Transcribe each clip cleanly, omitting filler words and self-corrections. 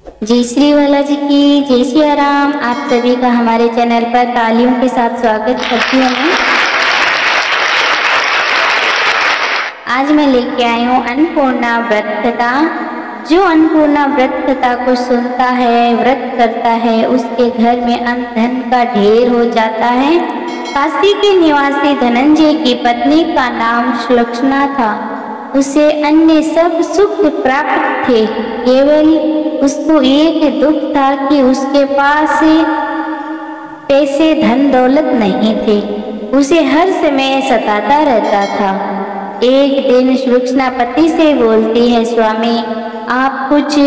जय श्री बालाजी की जय श्री राम। आप सभी का हमारे चैनल पर तालियों के साथ स्वागत करती हूँ मैं। आज मैं लेके आई हूँ अन्नपूर्णा व्रत कथा। जो अन्नपूर्णा व्रत कथा को सुनता है, व्रत करता है, उसके घर में अन्न धन का ढेर हो जाता है। काशी के निवासी धनंजय की पत्नी का नाम सुलक्षणा था। उसे अन्य सब सुख प्राप्त थे, केवल उसको एक दुख था कि उसके पास पैसे धन दौलत नहीं थे। उसे हर समय सताता रहता था। एक दिन सुलक्षणा पति से बोलती है, स्वामी आप कुछ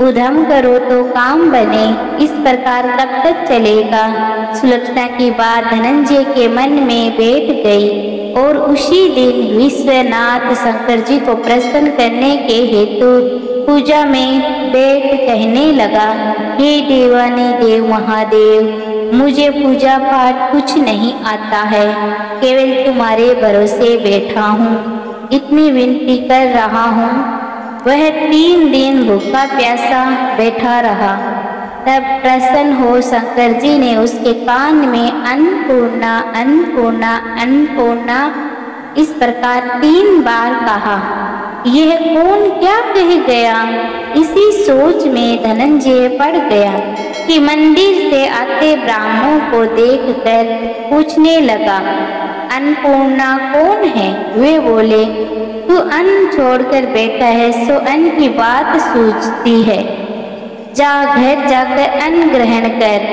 उद्यम करो तो काम बने, इस प्रकार कब तक चलेगा। सुलक्षणा की बात धनंजय के मन में बैठ गई और उसी दिन विश्वनाथ शंकर जी को प्रसन्न करने के हेतु पूजा में बैठ कहने लगा, हे देवानी देव महादेव, मुझे पूजा पाठ कुछ नहीं आता है, केवल तुम्हारे भरोसे बैठा हूँ, इतनी विनती कर रहा हूँ। वह 3 दिन भूखा प्यासा बैठा रहा। तब प्रसन्न हो शंकर जी ने उसके कान में अन्नपूर्णा अन्नपूर्णा अन्नपूर्णा इस प्रकार 3 बार कहा। यह कौन क्या कह गया। इसी सोच में धनंजय पड़ गया कि मंदिर से आते ब्राह्मणों को देखकर पूछने लगा, अन्नपूर्णा कौन है। वे बोले, तू अन्न छोड़कर बैठा है सो अन्न की बात सूझती है, जा घर जाकर अन्न ग्रहण कर।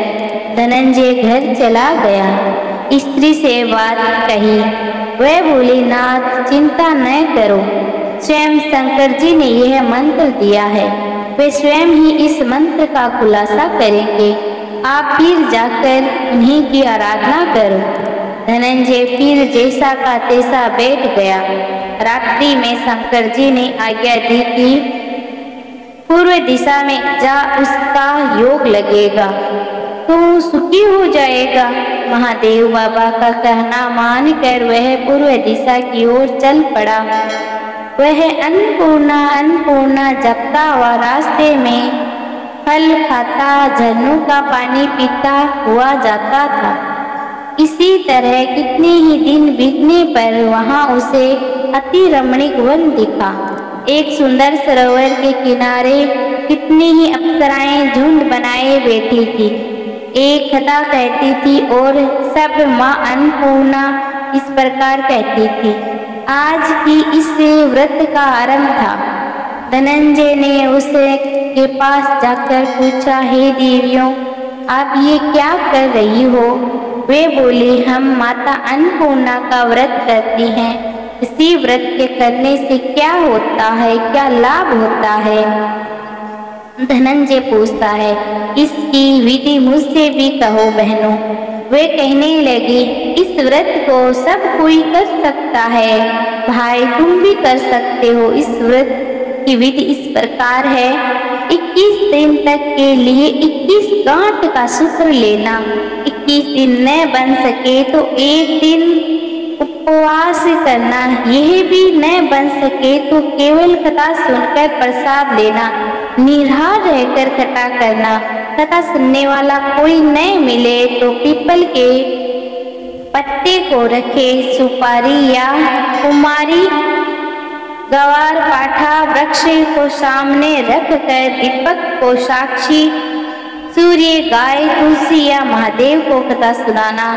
धनंजय घर चला गया। स्त्री से बात कही। वह बोली, नाथ चिंता न करो, स्वयं शंकर जी ने यह मंत्र दिया है, वे स्वयं ही इस मंत्र का खुलासा करेंगे, आप फिर जाकर उन्हीं की आराधना करो। धनंजय फिर जैसा का तैसा बैठ गया। रात्रि में शंकर जी ने आज्ञा दी कि पूर्व दिशा में जा, उसका योग लगेगा तो सुखी हो जाएगा। महादेव बाबा का कहना मानकर वह पूर्व दिशा की ओर चल पड़ा। वह अन्नपूर्णा अन्नपूर्णा जपता हुआ रास्ते में फल खाता, झरनों का पानी पीता हुआ जाता था। इसी तरह कितने ही दिन बीतने पर वहां उसे अति रमणीक वन दिखा। एक सुंदर सरोवर के किनारे कितनी ही अप्सराएं झुंड बनाए बैठी थी। एक कथा कहती थी और सब माँ अन्नपूर्णा इस प्रकार कहती थी। आज की इस व्रत का आरंभ था। धनंजय ने उसे के पास जाकर पूछा, हे देवियों, आप ये क्या कर रही हो। वे बोली, हम माता अन्नपूर्णा का व्रत करती हैं। इसी व्रत के करने से क्या होता है, क्या लाभ होता है। धनंजय पूछता है, इसकी विधि मुझसे भी कहो बहनों। वे कहने लगी, इस व्रत को सब कोई कर सकता है, भाई तुम भी कर सकते हो। इस व्रत की विधि इस प्रकार है, 21 दिन तक के लिए 21 गांठ का सूत्र लेना। 21 दिन न बन सके तो 1 दिन उपवास करना। यह भी न बन सके तो केवल कथा सुनकर प्रसाद लेना। निराहार रहकर कथा करना। कथा सुनने वाला कोई न मिले तो पीपल के पत्ते को रखे, सुपारी या कुमारी गवार पाठा वृक्ष को सामने रखकर दीपक को साक्षी, सूर्य, गाय, तुलसी या महादेव को कथा सुनाना।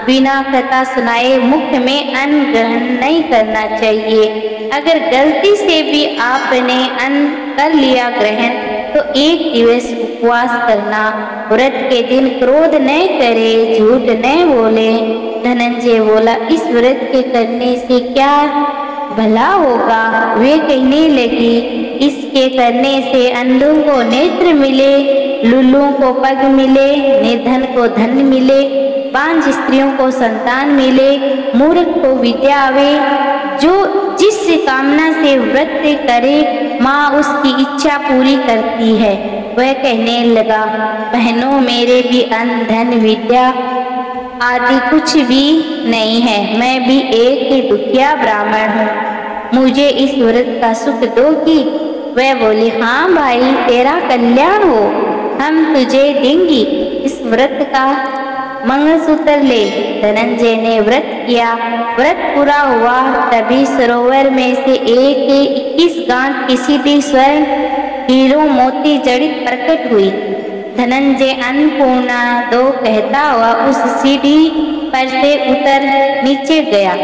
बिना कथा सुनाए मुख में अन्न ग्रहण नहीं करना चाहिए। अगर गलती से भी आपने अन्न कर लिया ग्रहण तो 1 दिवस उपवास करना। व्रत के दिन क्रोध न करे, झूठ न बोले। धनंजय बोला, इस व्रत के करने से क्या भला होगा। वे कहने लगी, इसके करने से अंधों को नेत्र मिले, लुल्लुओं को पग मिले, निर्धन को धन मिले, बांझ स्त्रियों को संतान मिले, मूर्ख को विद्या आवे। जो जिस कामना से व्रत करे माँ उसकी इच्छा पूरी करती है। वह कहने लगा, बहनों मेरे भी अन्न धन विद्या आदि कुछ भी नहीं है, मैं भी एक ही दुखिया ब्राह्मण हूँ, मुझे इस व्रत का सुख दोगी। वह बोली, हाँ भाई, तेरा कल्याण हो, हम तुझे देंगी, इस व्रत का मंगलसूत्र ले। धनंजय ने व्रत किया। व्रत पूरा हुआ, तभी सरोवर में से एक 21 गांठ की सीधी स्वर्ण हीरो मोती जड़ित प्रकट हुई। धनंजय अन्नपूर्णा दो कहता हुआ उस सीढ़ी पर से उतर नीचे गया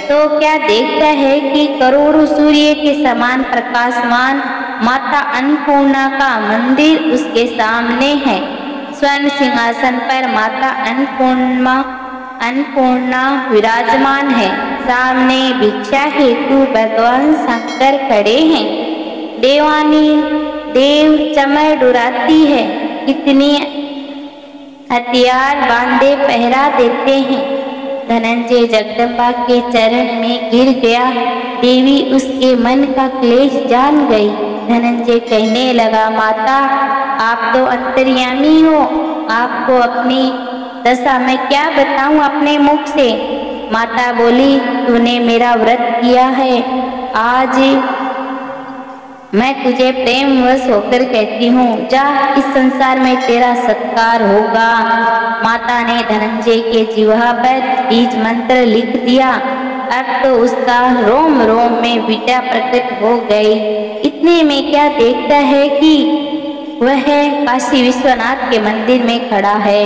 तो क्या देखता है कि करोड़ों सूर्य के समान प्रकाशमान माता अन्नपूर्णा का मंदिर उसके सामने है। स्वर्ण सिंहासन पर माता अन्नपूर्णा विराजमान है। सामने भिक्षा हेतु भगवान शंकर खड़े हैं। देवानी देव चमर डुराती है, कितनी हथियार बांधे पहरा देते हैं। धनंजय जगदम्बा के चरण में गिर गया। देवी उसके मन का क्लेश जान गई। धनंजय कहने लगा, माता, आप तो अंतर्यामी हो, आपको अपनी दशा मैं क्या बताऊं अपने मुख से। माता बोली, तूने मेरा व्रत किया है, आज मैं तुझे प्रेमवश होकर कहती हूँ, जा, इस संसार में तेरा सत्कार होगा। माता ने धनंजय के जिह्वा पर बीज मंत्र लिख दिया। अब तो उसका रोम रोम में विद्या प्रकट हो गई। इतने में क्या देखता है कि वह काशी विश्वनाथ के मंदिर में खड़ा है।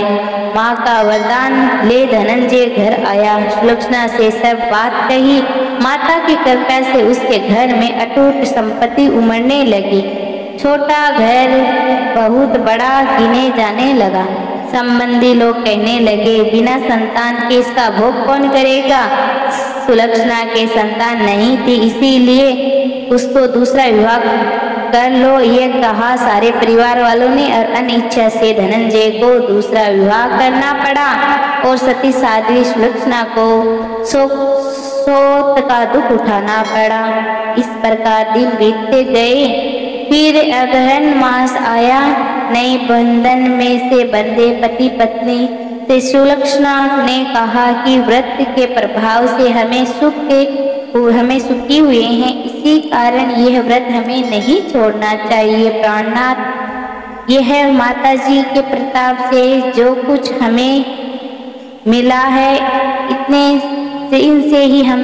माँ का वरदान ले धनंजय घर आया। सुलक्षणा से सब बात कही। माता की कृपा से उसके घर में अटूट संपत्ति उमड़ने लगी। छोटा घर बहुत बड़ा गिने जाने लगा। संबंधी लोग कहने लगे, बिना संतान के इसका भोग कौन करेगा। सुलक्षणा के संतान नहीं थी, इसीलिए उसको दूसरा विवाह कर लो, ये कहा सारे परिवार वालों ने। और अनिच्छा से धनंजय को दूसरा विवाह करना पड़ा और सती साध्वी सुलक्षणा को सोत का दुख उठाना पड़ा। इस प्रकार दिन बीतते गए। फिर अगहन मास आया। नए बंधन में से बंधे पति पत्नी से सुलक्षणा ने कहा कि व्रत के प्रभाव से हमें सुखी हुए हैं, इसी कारण यह व्रत हमें नहीं छोड़ना चाहिए। प्राणनाथ, यह माता जी के प्रताप से जो कुछ हमें मिला है, इनसे ही हम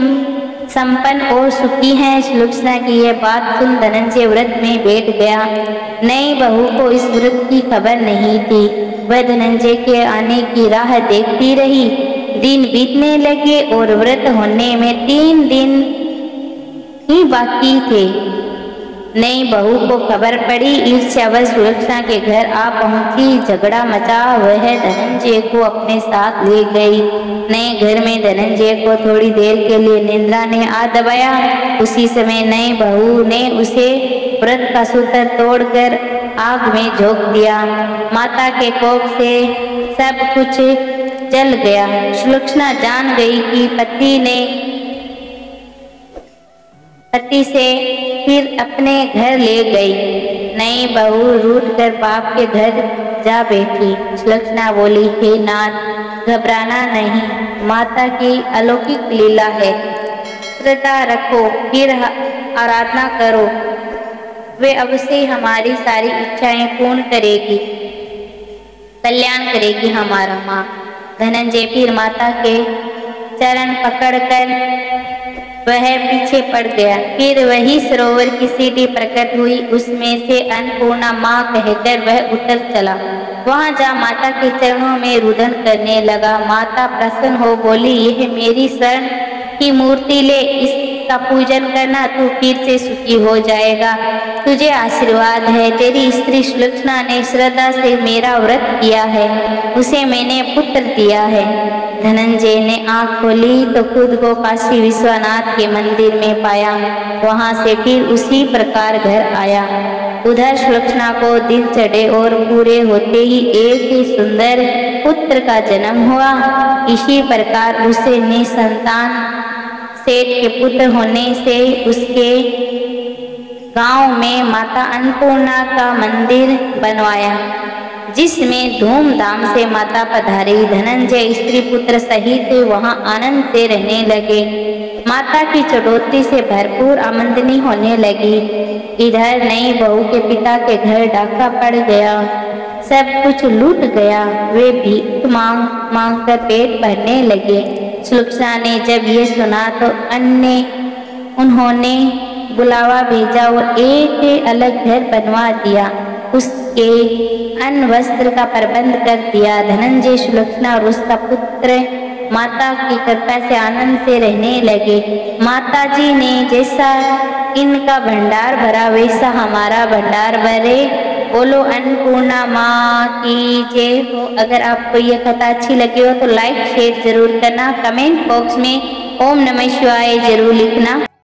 संपन्न और सुखी हैं। सुलक्षणा की यह बात सुन धनंजय व्रत में बैठ गया। नई बहू को इस व्रत की खबर नहीं थी। वह धनंजय के आने की राह देखती रही। दिन बीतने लगे और व्रत होने में 3 दिन ही बाकी थे। नई बहू को खबर पड़ी। ईर्ष्यावश सुलक्षणा के घर आ पहुंची। झगड़ा मचा। वह धनंजय को अपने साथ ले गई। नए घर में धनंजय को थोड़ी देर के लिए निद्रा ने आ दबाया। उसी समय नई बहू ने उसे व्रत का सूत्र तोड़कर आग में झोंक दिया। माता के कोप से सब कुछ जल गया। सुलक्षणा जान गई कि पति से फिर अपने घर ले गई। नई बहू रूठ कर बाप के घर जा बैठी। सुलक्षणा बोली, हे नाथ, घबराना नहीं, माता की अलौकिक लीला है, श्रद्धा रखो, फिर आराधना करो, वे अवश्य हमारी सारी इच्छाएं पूर्ण करेगी, कल्याण करेगी हमारा। माँ धनंजय फिर माता के चरण पकड़कर वह पीछे पड़ गया। फिर वही सरोवर की सीढ़ी प्रकट हुई, उसमें से अन्नपूर्णा माँ कहकर वह उतर चला। वहां जा माता के चरणों में रुदन करने लगा। माता प्रसन्न हो बोली, यह मेरी स्वर्ण की मूर्ति ले, इसका पूजन करना, तू फिर से सुखी हो जाएगा। तुझे आशीर्वाद है, तेरी स्त्री सुलक्षणा ने श्रद्धा से मेरा व्रत किया है, उसे मैंने पुत्र दिया है। धनंजय ने आंख खोली तो खुद को काशी विश्वनाथ के मंदिर में पाया। वहां से फिर उसी प्रकार घर आया। उधर सुलक्षणा को दिन चढ़े और पूरे होते ही एक सुंदर पुत्र का जन्म हुआ। इसी प्रकार उसे निसंतान सेठ के पुत्र होने से उसके गांव में माता अन्नपूर्णा का मंदिर बनवाया। जिसमें धूमधाम से माता पधारी। धनंजय स्त्री पुत्र सहित वहां आनंद से रहने लगे। माता की चढ़ोतरी से भरपूर आमदनी होने लगी। इधर नई बहू के पिता के घर डाका पड़ गया, सब कुछ लूट गया। वे भीख मांग मांग कर पेट भरने लगे। सुलक्षणा ने जब ये सुना तो उन्होंने बुलावा भेजा और एक अलग घर बनवा दिया, उसके अन्न वस्त्र का प्रबंध कर दिया। धनंजय, सुलक्षणा और उसका पुत्र माता की कृपा से आनंद से रहने लगे। माता जी ने जैसा इनका भंडार भरा वैसा हमारा भंडार भरे। बोलो अन्नपूर्णा माँ की जय हो। अगर आपको ये कथा अच्छी लगी हो तो लाइक शेयर जरूर करना। कमेंट बॉक्स में ओम नमः शिवाय जरूर लिखना।